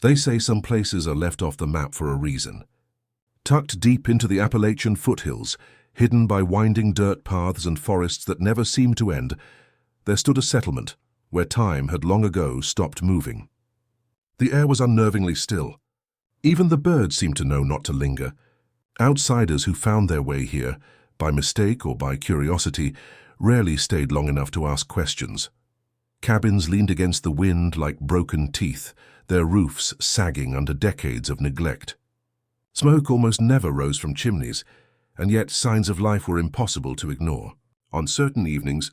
They say some places are left off the map for a reason. Tucked deep into the Appalachian foothills, hidden by winding dirt paths and forests that never seemed to end, there stood a settlement where time had long ago stopped moving. The air was unnervingly still. Even the birds seemed to know not to linger. Outsiders who found their way here, by mistake or by curiosity, rarely stayed long enough to ask questions. Cabins leaned against the wind like broken teeth, their roofs sagging under decades of neglect. Smoke almost never rose from chimneys, and yet signs of life were impossible to ignore. On certain evenings,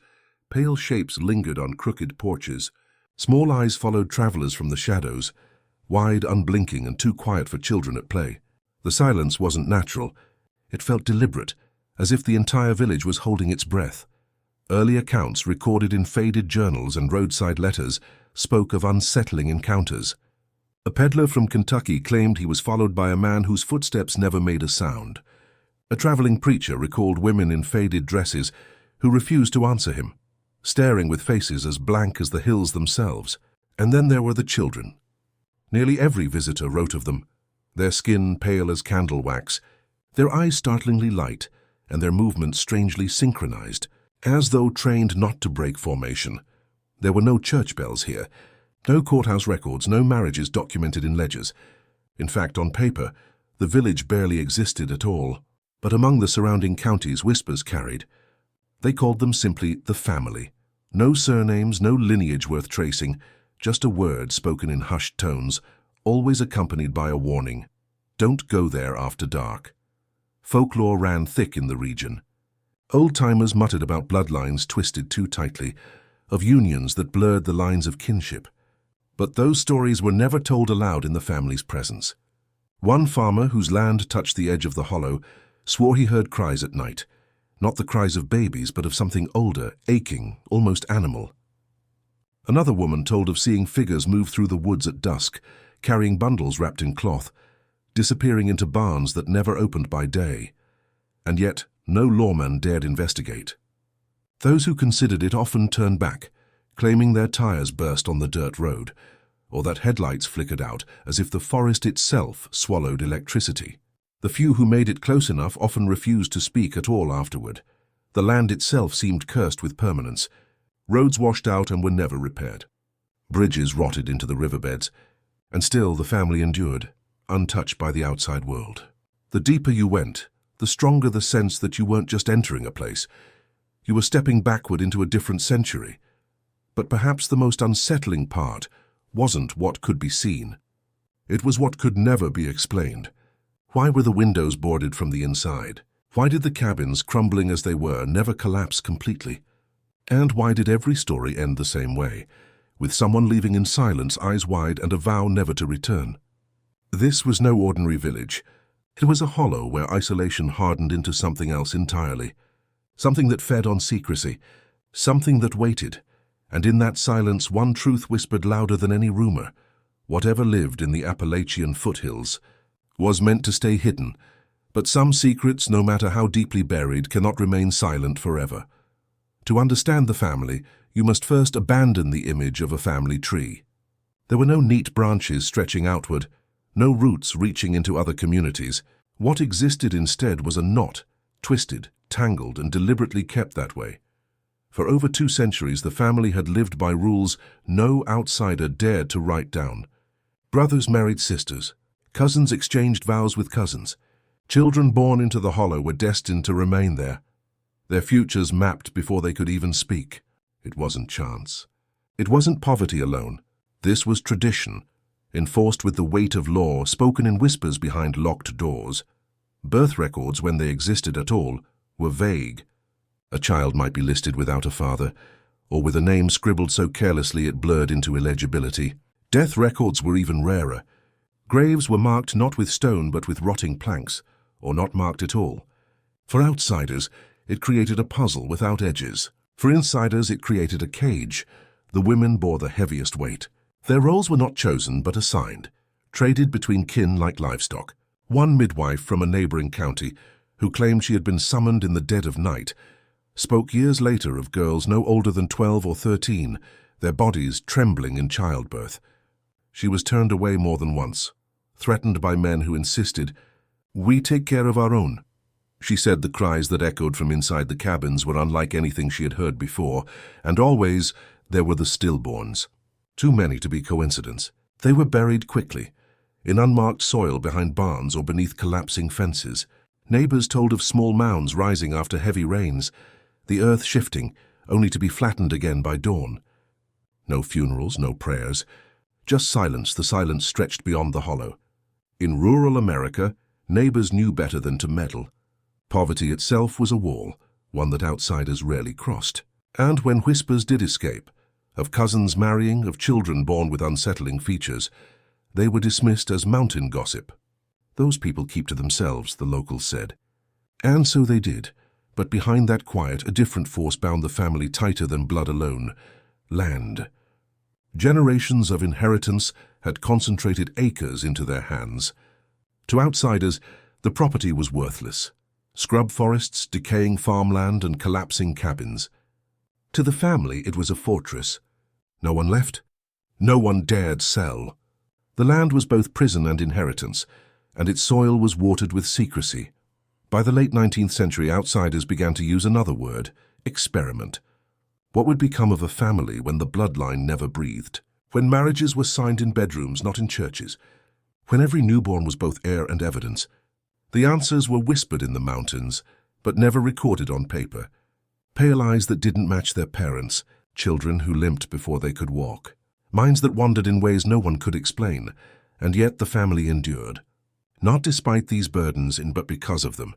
pale shapes lingered on crooked porches. Small eyes followed travelers from the shadows, wide, unblinking, and too quiet for children at play. The silence wasn't natural. It felt deliberate, as if the entire village was holding its breath. Early accounts recorded in faded journals and roadside letters spoke of unsettling encounters. A peddler from Kentucky claimed he was followed by a man whose footsteps never made a sound. A traveling preacher recalled women in faded dresses who refused to answer him, staring with faces as blank as the hills themselves. And then there were the children. Nearly every visitor wrote of them, their skin pale as candle wax, their eyes startlingly light, and their movements strangely synchronized, as though trained not to break formation. There were no church bells here, no courthouse records, no marriages documented in ledgers. In fact, on paper, the village barely existed at all. But among the surrounding counties, whispers carried. They called them simply the family. No surnames, no lineage worth tracing, just a word spoken in hushed tones, always accompanied by a warning. Don't go there after dark. Folklore ran thick in the region. Old-timers muttered about bloodlines twisted too tightly, of unions that blurred the lines of kinship. But those stories were never told aloud in the family's presence. One farmer, whose land touched the edge of the hollow, swore he heard cries at night, not the cries of babies, but of something older, aching, almost animal. Another woman told of seeing figures move through the woods at dusk, carrying bundles wrapped in cloth, disappearing into barns that never opened by day. And yet, no lawman dared investigate. Those who considered it often turned back, claiming their tires burst on the dirt road, or that headlights flickered out as if the forest itself swallowed electricity. The few who made it close enough often refused to speak at all afterward. The land itself seemed cursed with permanence. Roads washed out and were never repaired. Bridges rotted into the riverbeds, and still the family endured, untouched by the outside world. The deeper you went, the stronger the sense that you weren't just entering a place. You were stepping backward into a different century. But perhaps the most unsettling part wasn't what could be seen. It was what could never be explained. Why were the windows boarded from the inside? Why did the cabins, crumbling as they were, never collapse completely? And why did every story end the same way, with someone leaving in silence, eyes wide, and a vow never to return? This was no ordinary village. It was a hollow where isolation hardened into something else entirely. Something that fed on secrecy, something that waited. And in that silence, one truth whispered louder than any rumor. Whatever lived in the Appalachian foothills was meant to stay hidden, but some secrets, no matter how deeply buried, cannot remain silent forever. To understand the family, you must first abandon the image of a family tree. There were no neat branches stretching outward, no roots reaching into other communities. What existed instead was a knot, twisted, tangled, and deliberately kept that way. For over 2 centuries, the family had lived by rules no outsider dared to write down. Brothers married sisters. Cousins exchanged vows with cousins. Children born into the hollow were destined to remain there, their futures mapped before they could even speak. It wasn't chance. It wasn't poverty alone. This was tradition, enforced with the weight of law, spoken in whispers behind locked doors. Birth records, when they existed at all, were vague. A child might be listed without a father, or with a name scribbled so carelessly it blurred into illegibility. Death records were even rarer. Graves were marked not with stone but with rotting planks, or not marked at all. For outsiders, it created a puzzle without edges. For insiders, it created a cage. The women bore the heaviest weight. Their roles were not chosen but assigned, traded between kin like livestock. One midwife from a neighboring county, who claimed she had been summoned in the dead of night, spoke years later of girls no older than 12 or 13, their bodies trembling in childbirth. She was turned away more than once, threatened by men who insisted, "We take care of our own." She said the cries that echoed from inside the cabins were unlike anything she had heard before, and always there were the stillborns. Too many to be coincidence. They were buried quickly, in unmarked soil behind barns or beneath collapsing fences. Neighbors told of small mounds rising after heavy rains, the earth shifting, only to be flattened again by dawn. No funerals, no prayers, just silence, the silence stretched beyond the hollow. In rural America, neighbors knew better than to meddle. Poverty itself was a wall, one that outsiders rarely crossed. And when whispers did escape, of cousins marrying, of children born with unsettling features, they were dismissed as mountain gossip. Those people keep to themselves, the locals said. And so they did, but behind that quiet, a different force bound the family tighter than blood alone: land. Generations of inheritance had concentrated acres into their hands. To outsiders, the property was worthless. Scrub forests, decaying farmland, and collapsing cabins. To the family, it was a fortress. No one left. No one dared sell. The land was both prison and inheritance, and its soil was watered with secrecy. By the late 19th century, outsiders began to use another word: experiment. What would become of a family when the bloodline never breathed? When marriages were signed in bedrooms, not in churches? When every newborn was both heir and evidence? The answers were whispered in the mountains, but never recorded on paper. Pale eyes that didn't match their parents, children who limped before they could walk. Minds that wandered in ways no one could explain, and yet the family endured. Not despite these burdens, but because of them.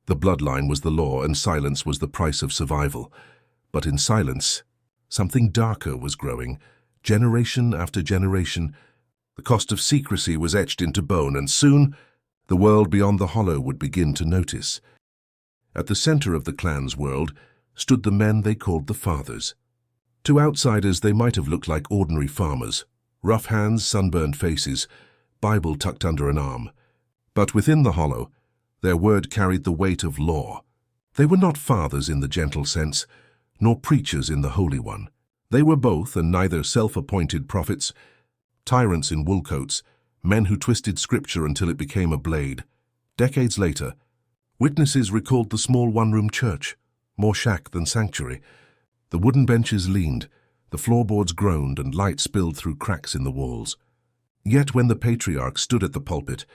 The bloodline was the law, and silence was the price of survival. But in silence, something darker was growing, generation after generation. The cost of secrecy was etched into bone, and soon the world beyond the hollow would begin to notice. At the center of the clan's world stood the men they called the fathers. To outsiders, they might have looked like ordinary farmers, rough hands, sunburned faces, Bible tucked under an arm. But within the hollow, their word carried the weight of law. They were not fathers in the gentle sense, nor preachers in the holy one. They were both, and neither self-appointed prophets, tyrants in wool coats, men who twisted scripture until it became a blade. Decades later, witnesses recalled the small one-room church, more shack than sanctuary. The wooden benches leaned, the floorboards groaned, and light spilled through cracks in the walls. Yet when the patriarchs stood at the pulpit,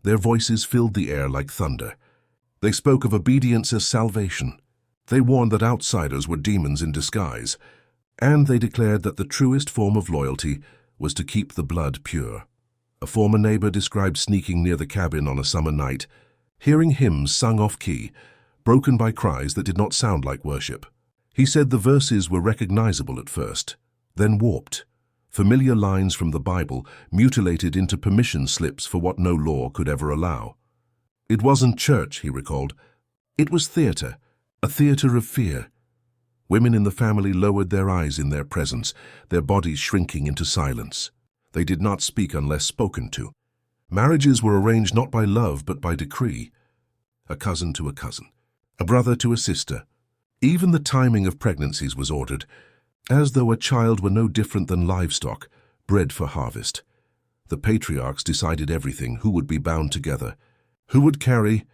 their voices filled the air like thunder. They spoke of obedience as salvation. They warned that outsiders were demons in disguise, and they declared that the truest form of loyalty was to keep the blood pure. A former neighbor described sneaking near the cabin on a summer night, hearing hymns sung off-key, broken by cries that did not sound like worship. He said the verses were recognizable at first, then warped, familiar lines from the Bible mutilated into permission slips for what no law could ever allow. It wasn't church, he recalled. It was theater, a theater of fear. Women in the family lowered their eyes in their presence, their bodies shrinking into silence. They did not speak unless spoken to. Marriages were arranged not by love but by decree. A cousin to a cousin, a brother to a sister. Even the timing of pregnancies was ordered, as though a child were no different than livestock, bred for harvest. The patriarchs decided everything: who would be bound together, who would carry,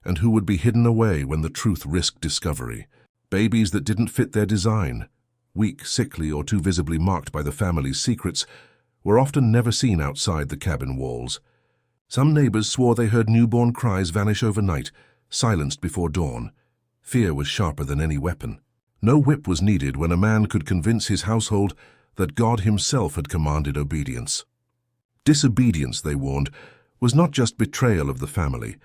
and who would be hidden away when the truth risked discovery. Babies that didn't fit their design, weak, sickly, or too visibly marked by the family's secrets, were often never seen outside the cabin walls. Some neighbors swore they heard newborn cries vanish overnight, silenced before dawn. Fear was sharper than any weapon. No whip was needed when a man could convince his household that God himself had commanded obedience. Disobedience, they warned, was not just betrayal of the family,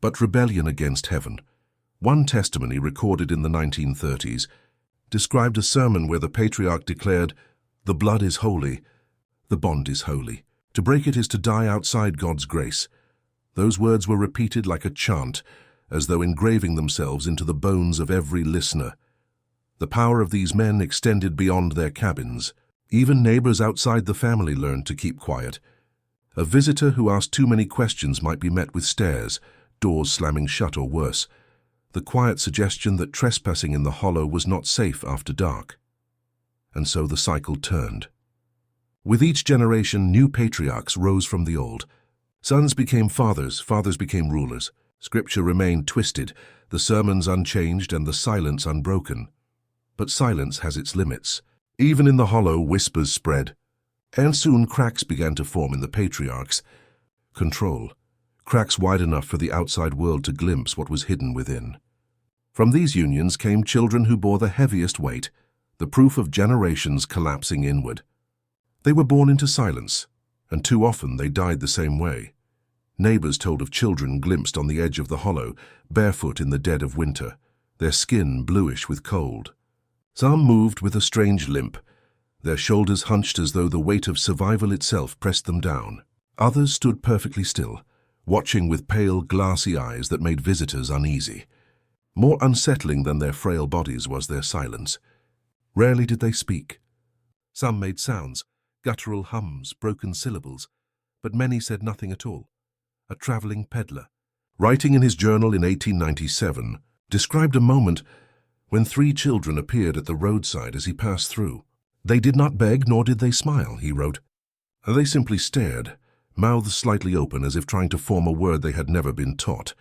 but rebellion against heaven. One testimony recorded in the 1930s described a sermon where the patriarch declared, "The blood is holy, the bond is holy. To break it is to die outside God's grace." Those words were repeated like a chant, as though engraving themselves into the bones of every listener. The power of these men extended beyond their cabins. Even neighbors outside the family learned to keep quiet. A visitor who asked too many questions might be met with stares, doors slamming shut or worse. The quiet suggestion that trespassing in the hollow was not safe after dark. And so the cycle turned. With each generation, new patriarchs rose from the old. Sons became fathers, fathers became rulers. Scripture remained twisted, the sermons unchanged and the silence unbroken. But silence has its limits. Even in the hollow, whispers spread. And soon cracks began to form in the patriarchs. Control. Cracks wide enough for the outside world to glimpse what was hidden within. From these unions came children who bore the heaviest weight, the proof of generations collapsing inward. They were born into silence, and too often they died the same way. Neighbors told of children glimpsed on the edge of the hollow, barefoot in the dead of winter, their skin bluish with cold. Some moved with a strange limp, their shoulders hunched as though the weight of survival itself pressed them down. Others stood perfectly still, watching with pale, glassy eyes that made visitors uneasy. More unsettling than their frail bodies was their silence. Rarely did they speak. Some made sounds, guttural hums, broken syllables, but many said nothing at all. A traveling peddler, writing in his journal in 1897, described a moment when 3 children appeared at the roadside as he passed through. They did not beg, nor did they smile, he wrote. They simply stared, mouths slightly open as if trying to form a word they had never been taught.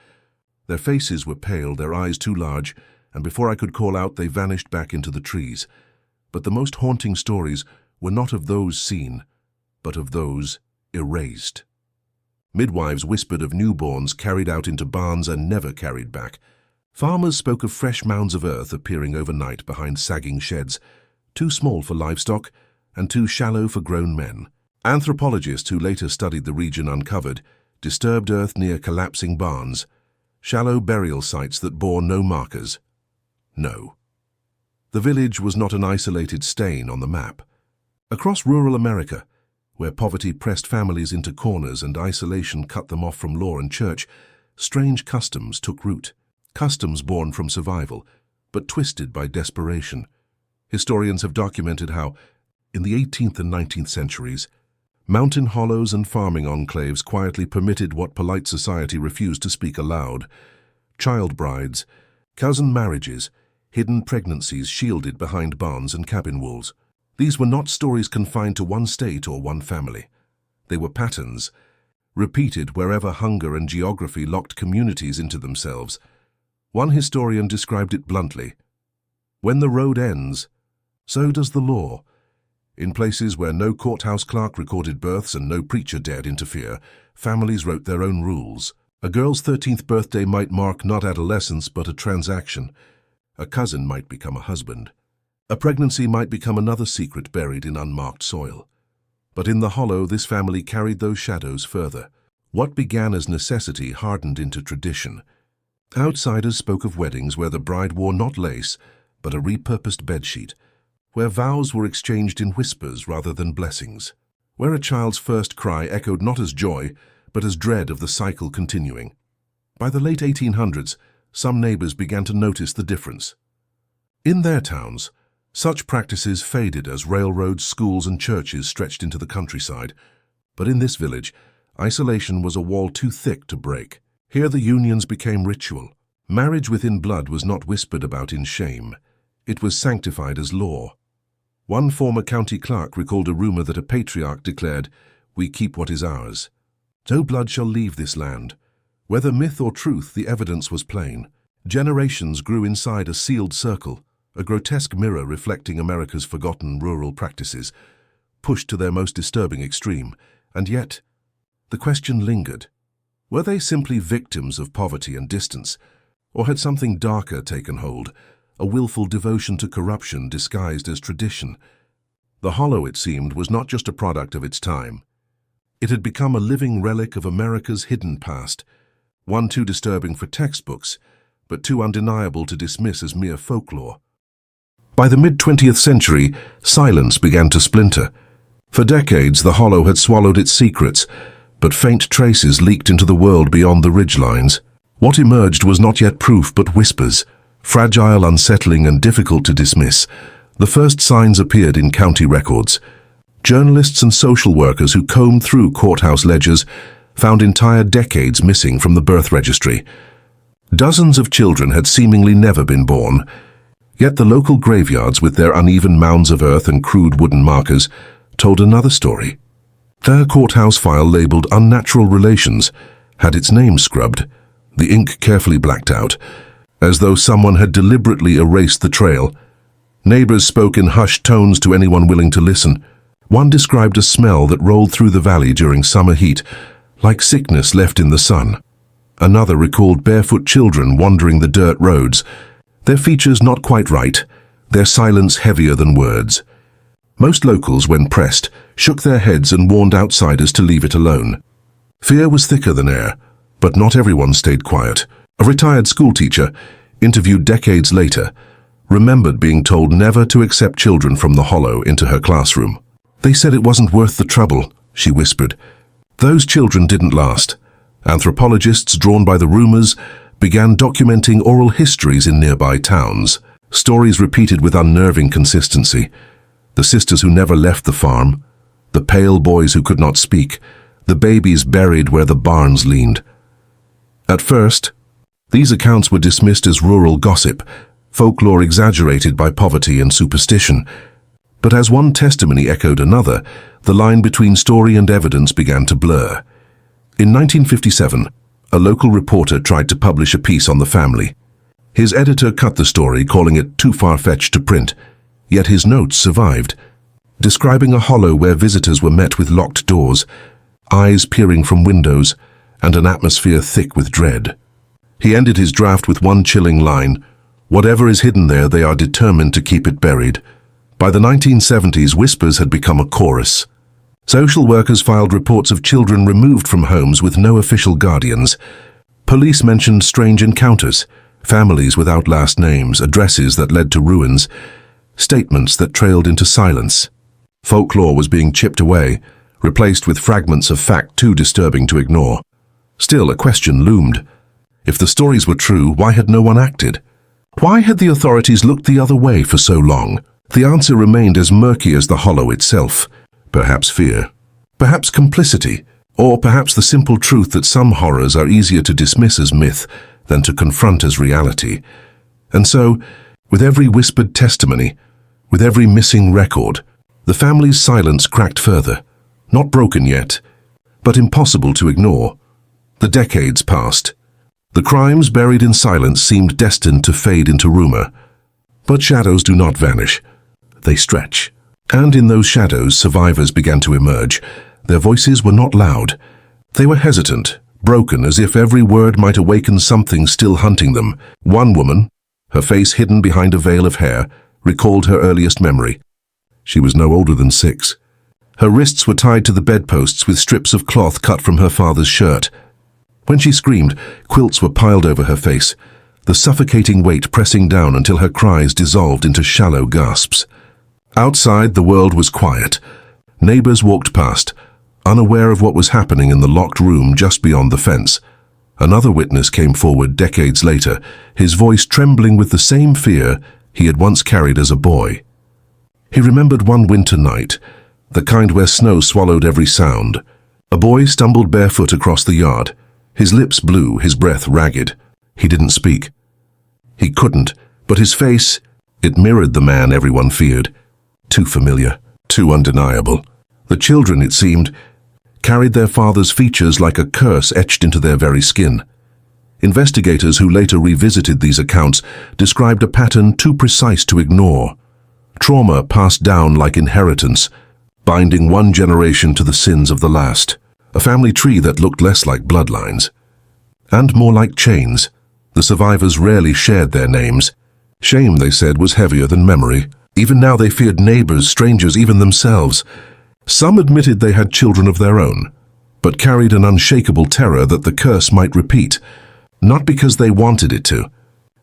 Their faces were pale, their eyes too large, and before I could call out, they vanished back into the trees. But the most haunting stories were not of those seen, but of those erased. Midwives whispered of newborns carried out into barns and never carried back. Farmers spoke of fresh mounds of earth appearing overnight behind sagging sheds, too small for livestock and too shallow for grown men. Anthropologists who later studied the region uncovered disturbed earth near collapsing barns, shallow burial sites that bore no markers. No. The village was not an isolated stain on the map. Across rural America, where poverty pressed families into corners and isolation cut them off from law and church, strange customs took root. Customs born from survival, but twisted by desperation. Historians have documented how, in the 18th and 19th centuries, mountain hollows and farming enclaves quietly permitted what polite society refused to speak aloud. Child brides, cousin marriages, hidden pregnancies shielded behind barns and cabin walls. These were not stories confined to one state or one family. They were patterns, repeated wherever hunger and geography locked communities into themselves. One historian described it bluntly. When the road ends, so does the law. In places where no courthouse clerk recorded births and no preacher dared interfere, families wrote their own rules. A girl's 13th birthday might mark not adolescence but a transaction. A cousin might become a husband. A pregnancy might become another secret buried in unmarked soil. But in the hollow, this family carried those shadows further. What began as necessity hardened into tradition. Outsiders spoke of weddings where the bride wore not lace, but a repurposed bedsheet, where vows were exchanged in whispers rather than blessings, where a child's first cry echoed not as joy, but as dread of the cycle continuing. By the late 1800s, some neighbors began to notice the difference. In their towns, such practices faded as railroads, schools, and churches stretched into the countryside. But in this village, isolation was a wall too thick to break. Here the unions became ritual. Marriage within blood was not whispered about in shame. It was sanctified as law. One former county clerk recalled a rumor that a patriarch declared, "We keep what is ours. No blood shall leave this land." Whether myth or truth, the evidence was plain. Generations grew inside a sealed circle, a grotesque mirror reflecting America's forgotten rural practices, pushed to their most disturbing extreme. And yet, the question lingered. Were they simply victims of poverty and distance, or had something darker taken hold, a willful devotion to corruption disguised as tradition? The hollow, it seemed, was not just a product of its time. It had become a living relic of America's hidden past, one too disturbing for textbooks, but too undeniable to dismiss as mere folklore. By the mid-20th century, silence began to splinter. For decades, the hollow had swallowed its secrets, but faint traces leaked into the world beyond the ridgelines. What emerged was not yet proof but whispers, fragile, unsettling, and difficult to dismiss. The first signs appeared in county records. Journalists and social workers who combed through courthouse ledgers found entire decades missing from the birth registry. Dozens of children had seemingly never been born, yet the local graveyards, with their uneven mounds of earth and crude wooden markers, told another story. Their courthouse file labeled unnatural relations had its name scrubbed, the ink carefully blacked out, as though someone had deliberately erased the trail. Neighbors spoke in hushed tones to anyone willing to listen. One described a smell that rolled through the valley during summer heat, like sickness left in the sun. Another recalled barefoot children wandering the dirt roads, their features not quite right, their silence heavier than words. Most locals, when pressed, shook their heads and warned outsiders to leave it alone. Fear was thicker than air, but not everyone stayed quiet. A retired schoolteacher, interviewed decades later, remembered being told never to accept children from the hollow into her classroom. They said it wasn't worth the trouble, she whispered. Those children didn't last. Anthropologists, drawn by the rumors, began documenting oral histories in nearby towns. Stories repeated with unnerving consistency. The sisters who never left the farm, the pale boys who could not speak, the babies buried where the barns leaned. At first, these accounts were dismissed as rural gossip, folklore exaggerated by poverty and superstition. But as one testimony echoed another, the line between story and evidence began to blur. In 1957, a local reporter tried to publish a piece on the family. His editor cut the story, calling it too far-fetched to print, yet his notes survived, describing a hollow where visitors were met with locked doors, eyes peering from windows, and an atmosphere thick with dread. He ended his draft with one chilling line: "Whatever is hidden there, they are determined to keep it buried." By the 1970s, whispers had become a chorus. Social workers filed reports of children removed from homes with no official guardians. Police mentioned strange encounters, families without last names, addresses that led to ruins, statements that trailed into silence. Folklore was being chipped away, replaced with fragments of fact too disturbing to ignore. Still, a question loomed. If the stories were true, why had no one acted? Why had the authorities looked the other way for so long? The answer remained as murky as the hollow itself. Perhaps fear, perhaps complicity, or perhaps the simple truth that some horrors are easier to dismiss as myth than to confront as reality. And so, with every whispered testimony, with every missing record, the family's silence cracked further. Not broken yet, but impossible to ignore. The decades passed. The crimes buried in silence seemed destined to fade into rumor. But shadows do not vanish. They stretch. And in those shadows, survivors began to emerge. Their voices were not loud. They were hesitant, broken, as if every word might awaken something still hunting them. One woman, her face hidden behind a veil of hair, recalled her earliest memory. She was no older than 6. Her wrists were tied to the bedposts with strips of cloth cut from her father's shirt. When she screamed, quilts were piled over her face, the suffocating weight pressing down until her cries dissolved into shallow gasps. Outside, the world was quiet. Neighbors walked past, unaware of what was happening in the locked room just beyond the fence. Another witness came forward decades later, his voice trembling with the same fear he had once carried as a boy. He remembered one winter night, the kind where snow swallowed every sound. A boy stumbled barefoot across the yard, his lips blue, his breath ragged. He didn't speak. He couldn't, but his face, it mirrored the man everyone feared. Too familiar, too undeniable. The children, it seemed, carried their father's features like a curse etched into their very skin. Investigators who later revisited these accounts described a pattern too precise to ignore. Trauma passed down like inheritance, binding one generation to the sins of the last. A family tree that looked less like bloodlines, and more like chains. The survivors rarely shared their names. Shame, they said, was heavier than memory. Even now they feared neighbors, strangers, even themselves. Some admitted they had children of their own, but carried an unshakable terror that the curse might repeat, not because they wanted it to,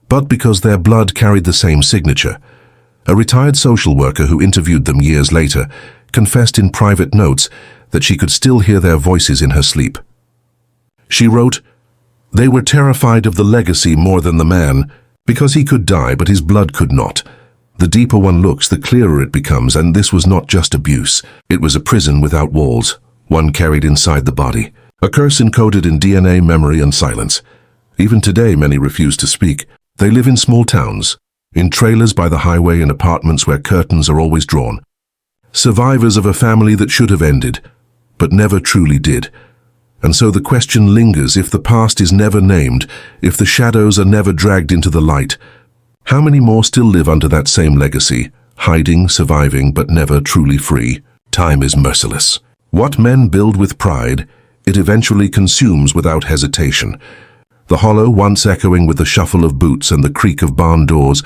but because their blood carried the same signature. A retired social worker who interviewed them years later confessed in private notes that she could still hear their voices in her sleep. She wrote, "They were terrified of the legacy more than the man, because he could die but his blood could not. The deeper one looks, the clearer it becomes, and this was not just abuse. It was a prison without walls, one carried inside the body. A curse encoded in DNA, memory, and silence. Even today, many refuse to speak. They live in small towns, in trailers by the highway, in apartments where curtains are always drawn. survivors of a family that should have ended, but never truly did. And so the question lingers: if the past is never named, if the shadows are never dragged into the light, how many more still live under that same legacy, hiding, surviving, but never truly free? Time is merciless. What men build with pride, it eventually consumes without hesitation. The hollow, once echoing with the shuffle of boots and the creak of barn doors,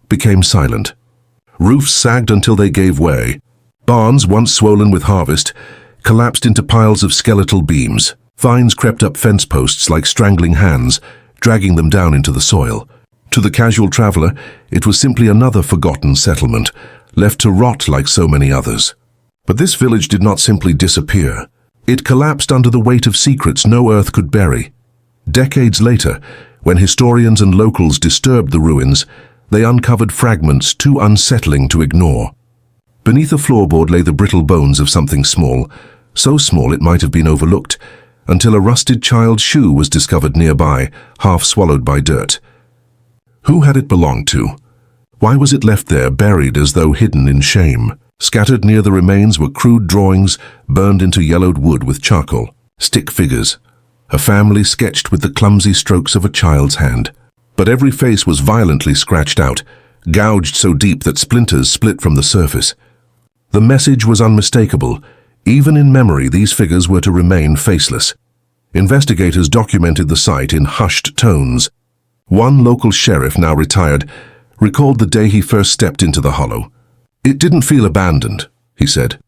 became silent. Roofs sagged until they gave way. Barns, once swollen with harvest, collapsed into piles of skeletal beams. Vines crept up fence posts like strangling hands, dragging them down into the soil. To the casual traveler, it was simply another forgotten settlement, left to rot like so many others. But this village did not simply disappear. It collapsed under the weight of secrets no earth could bury. Decades later, when historians and locals disturbed the ruins, they uncovered fragments too unsettling to ignore. Beneath a floorboard lay the brittle bones of something small, so small it might have been overlooked, until a rusted child's shoe was discovered nearby, half swallowed by dirt. Who had it belonged to? Why was it left there, buried as though hidden in shame? Scattered near the remains were crude drawings burned into yellowed wood with charcoal, stick figures, a family sketched with the clumsy strokes of a child's hand. But every face was violently scratched out, gouged so deep that splinters split from the surface. The message was unmistakable. Even in memory, these figures were to remain faceless. Investigators documented the site in hushed tones. One local sheriff, now retired, recalled the day he first stepped into the hollow. "It didn't feel abandoned," he said.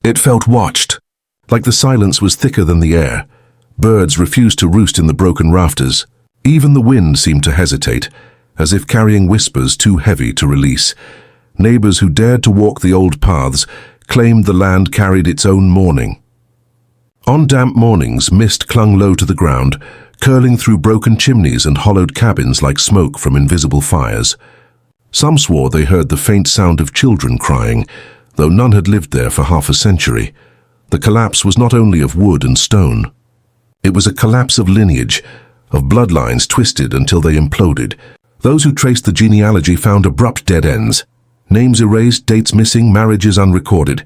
"It felt watched, like the silence was thicker than the air. Birds refused to roost in the broken rafters. Even the wind seemed to hesitate, as if carrying whispers too heavy to release. Neighbors who dared to walk the old paths claimed the land carried its own mourning." On damp mornings, mist clung low to the ground, curling through broken chimneys and hollowed cabins like smoke from invisible fires. Some swore they heard the faint sound of children crying, though none had lived there for half a century. The collapse was not only of wood and stone. It was a collapse of lineage, of bloodlines twisted until they imploded. Those who traced the genealogy found abrupt dead ends. Names erased, dates missing, marriages unrecorded.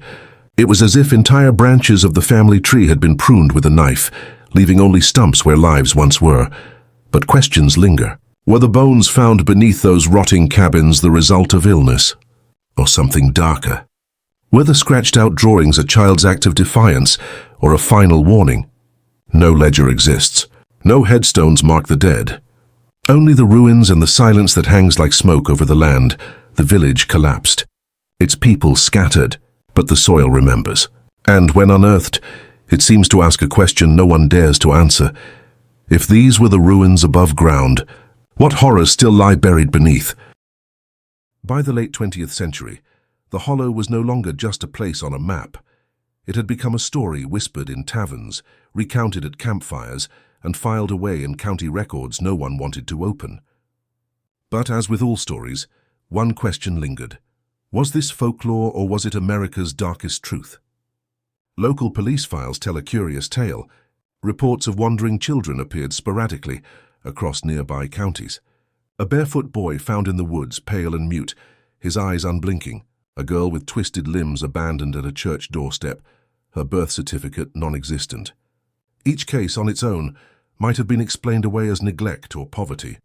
It was as if entire branches of the family tree had been pruned with a knife, leaving only stumps where lives once were. But questions linger. Were the bones found beneath those rotting cabins the result of illness, or something darker? Were the scratched-out drawings a child's act of defiance, or a final warning? No ledger exists. No headstones mark the dead. Only the ruins and the silence that hangs like smoke over the land. The village collapsed. Its people scattered, but the soil remembers. And when unearthed, it seems to ask a question no one dares to answer. If these were the ruins above ground, what horrors still lie buried beneath? By the late 20th century, the hollow was no longer just a place on a map. It had become a story whispered in taverns, recounted at campfires, and filed away in county records no one wanted to open. But as with all stories, one question lingered. Was this folklore, or was it America's darkest truth? Local police files tell a curious tale. Reports of wandering children appeared sporadically across nearby counties. A barefoot boy found in the woods, pale and mute, his eyes unblinking. A girl with twisted limbs abandoned at a church doorstep, her birth certificate non-existent. Each case on its own might have been explained away as neglect or poverty.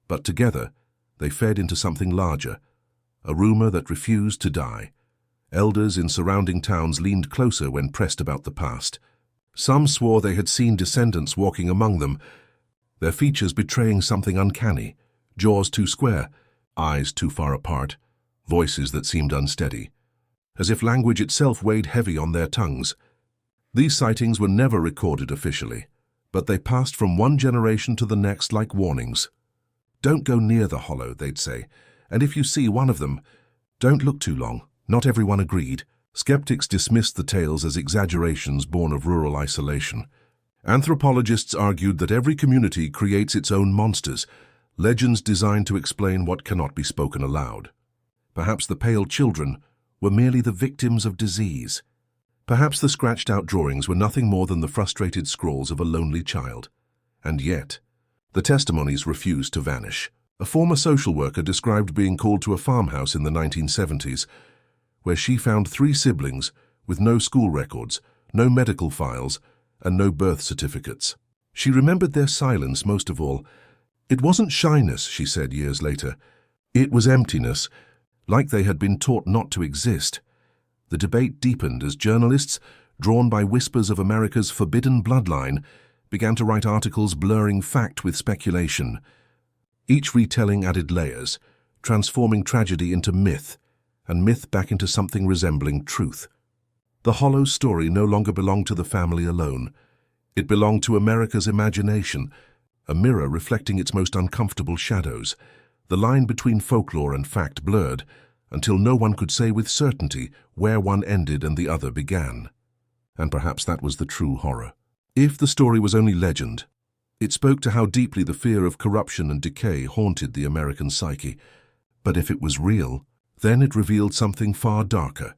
But together, they fed into something larger, a rumor that refused to die. Elders in surrounding towns leaned closer when pressed about the past. Some swore they had seen descendants walking among them, their features betraying something uncanny, jaws too square, eyes too far apart, voices that seemed unsteady, as if language itself weighed heavy on their tongues. These sightings were never recorded officially, but they passed from one generation to the next like warnings. "Don't go near the hollow," they'd say, "and if you see one of them, don't look too long." Not everyone agreed. Skeptics dismissed the tales as exaggerations born of rural isolation. Anthropologists argued that every community creates its own monsters, legends designed to explain what cannot be spoken aloud. Perhaps the pale children were merely the victims of disease. Perhaps the scratched-out drawings were nothing more than the frustrated scrawls of a lonely child. And yet, the testimonies refused to vanish. A former social worker described being called to a farmhouse in the 1970s, where she found 3 siblings with no school records, no medical files, and no birth certificates. She remembered their silence most of all. It wasn't shyness, she said years later. It was emptiness, like they had been taught not to exist. The debate deepened as journalists, drawn by whispers of America's forbidden bloodline, began to write articles blurring fact with speculation. Each retelling added layers, transforming tragedy into myth, and myth back into something resembling truth. The hollow story no longer belonged to the family alone. It belonged to America's imagination, a mirror reflecting its most uncomfortable shadows. The line between folklore and fact blurred, until no one could say with certainty where one ended and the other began. And perhaps that was the true horror. If the story was only legend, it spoke to how deeply the fear of corruption and decay haunted the American psyche. But if it was real, then it revealed something far darker,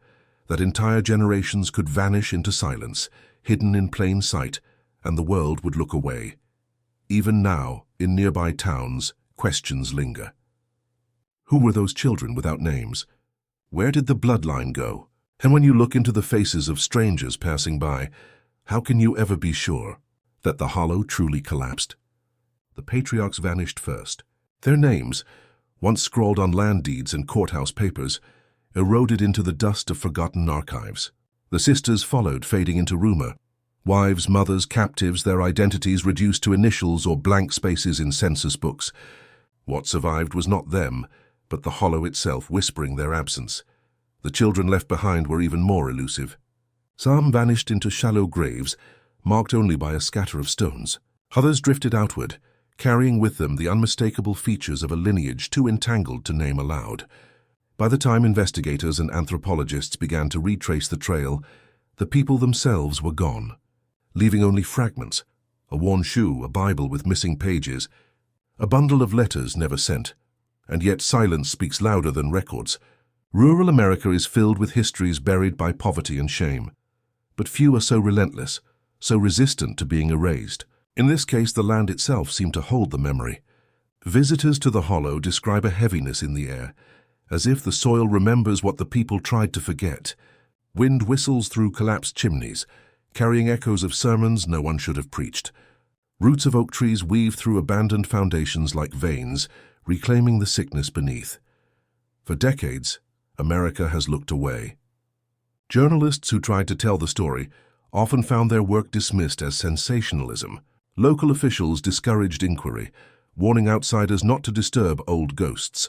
that entire generations could vanish into silence, hidden in plain sight, and the world would look away. Even now, in nearby towns, questions linger. Who were those children without names? Where did the bloodline go? And when you look into the faces of strangers passing by, how can you ever be sure that the hollow truly collapsed? The patriarchs vanished first. Their names, once scrawled on land deeds and courthouse papers, eroded into the dust of forgotten archives. The sisters followed, fading into rumor. Wives, mothers, captives, their identities reduced to initials or blank spaces in census books. What survived was not them, but the hollow itself whispering their absence. The children left behind were even more elusive. Some vanished into shallow graves, marked only by a scatter of stones. Others drifted outward, carrying with them the unmistakable features of a lineage too entangled to name aloud. By the time investigators and anthropologists began to retrace the trail, the people themselves were gone, leaving only fragments, a worn shoe, a Bible with missing pages, a bundle of letters never sent. And yet silence speaks louder than records. Rural America is filled with histories buried by poverty and shame. But few are so relentless, so resistant to being erased. In this case, the land itself seemed to hold the memory. Visitors to the hollow describe a heaviness in the air, as if the soil remembers what the people tried to forget. Wind whistles through collapsed chimneys, carrying echoes of sermons no one should have preached. Roots of oak trees weave through abandoned foundations like veins, reclaiming the sickness beneath. For decades, America has looked away. Journalists who tried to tell the story often found their work dismissed as sensationalism. Local officials discouraged inquiry, warning outsiders not to disturb old ghosts.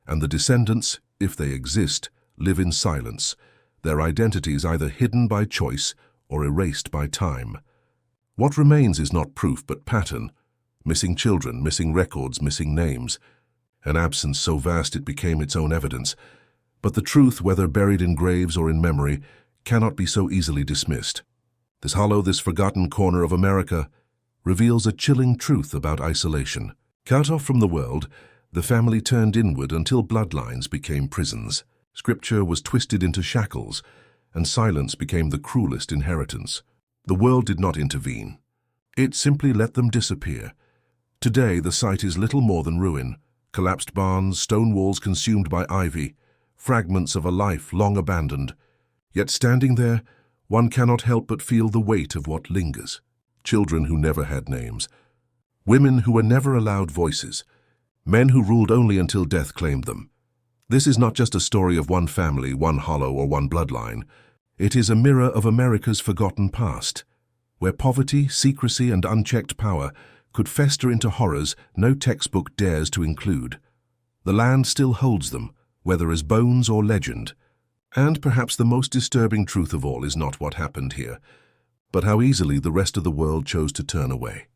And the descendants, if they exist, live in silence, their identities either hidden by choice or erased by time. What remains is not proof but pattern. Missing children, missing records, missing names. An absence so vast it became its own evidence. But the truth, whether buried in graves or in memory, cannot be so easily dismissed. This hollow, this forgotten corner of America, reveals a chilling truth about isolation. Cut off from the world, the family turned inward until bloodlines became prisons. Scripture was twisted into shackles, and silence became the cruelest inheritance. The world did not intervene. It simply let them disappear. Today, the site is little more than ruin. Collapsed barns, stone walls consumed by ivy, fragments of a life long abandoned. Yet standing there, one cannot help but feel the weight of what lingers. Children who never had names. Women who were never allowed voices. Men who ruled only until death claimed them. This is not just a story of one family, one hollow, or one bloodline. It is a mirror of America's forgotten past, where poverty, secrecy, and unchecked power could fester into horrors no textbook dares to include. The land still holds them, whether as bones or legend. And perhaps the most disturbing truth of all is not what happened here, but how easily the rest of the world chose to turn away.